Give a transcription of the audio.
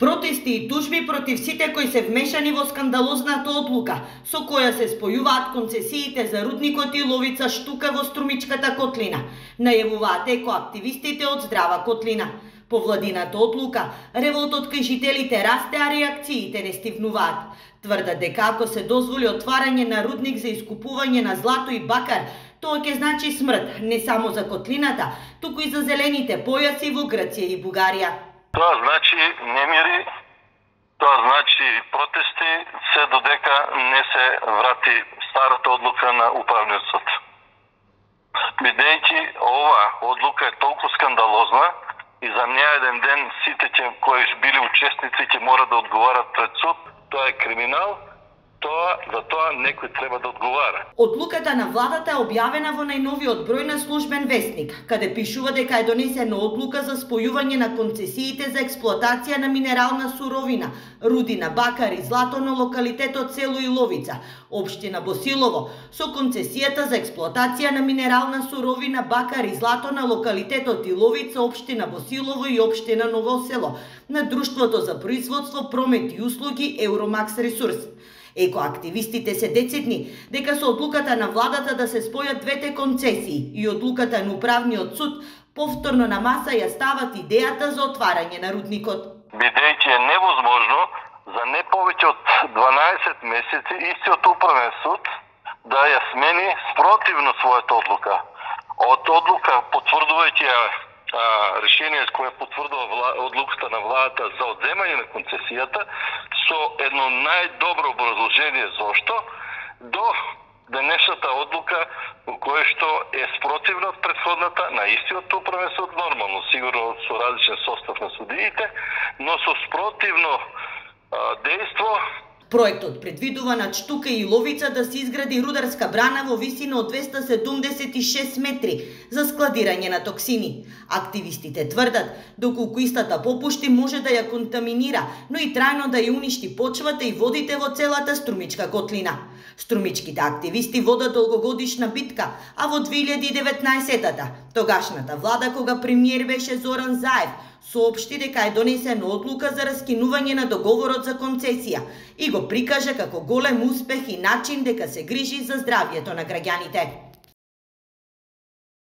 Протести и тужби против сите кои се вмешани во скандалозната одлука со која се спојуваат концесиите за рудникот Иловица Штука во Струмичката котлина, најавуваат екоактивистите од Здрава котлина. По владината одлука, револтот кај жителите расте, а реакциите не стивнуваат. Тврдат дека ако се дозволи отварање на рудник за искупување на злато и бакар, тоа ќе значи смрт не само за котлината, туку и за зелените појаси во Грција и Бугарија. Тоа значи немири, тоа значи протести, се додека не се врати старата одлука на управниот суд. Бидејќи ова одлука е толку скандалозна и за неа еден ден сите кои били учесници ќе мора да одговарат пред суд, тоа е криминал. За тоа некој треба да одговара. Одлуката на владата е објавена во најновиот број на Службен вестник, каде пишува дека е донесена одлука за спојување на концесиите за експлоатација на минерална суровина, рудина бакар и злато на локалитетот село Иловица, општина Босилово, со концесијата за експлоатација на минерална суровина бакар и злато на локалитетот Иловица, општина Босилово и општина Ново село, на Друштвото за производство, промет и услуги Евромакс Ресурс. Екоактивистите се децидни дека со одлуката на владата да се спојат двете концесии и одлуката на управниот суд повторно на маса ја стават идејата за отварање на рудникот. Бидејќи е невозможно за не повеќе од 12 месеци истиот управен суд да ја смени спротивно својата одлука. Од одлука потврдувајќи решение кое потврдува одлуката на владата за одземање на концесијата со едно најдобро образложение зошто, до денешната одлука која што е спротивна од претходната на истиот управен суд, нормално, сигурно со различен состав на судиите, но со спротивно дејство. Проектот предвидува над Штука и Иловица да се изгради рударска брана во висина од 276 метри за складирање на токсини. Активистите тврдат доколку истата попушти може да ја контаминира, но и трајно да ја уништи почвата и водите во целата Струмичка котлина. Струмичките активисти водат долгогодишна битка, а во 2019-та, тогашната влада кога премиер беше Зоран Заев, соопшти дека е донесена одлука за раскинување на договорот за концесија и го прикажа како голем успех и начин дека се грижи за здравјето на граѓаните.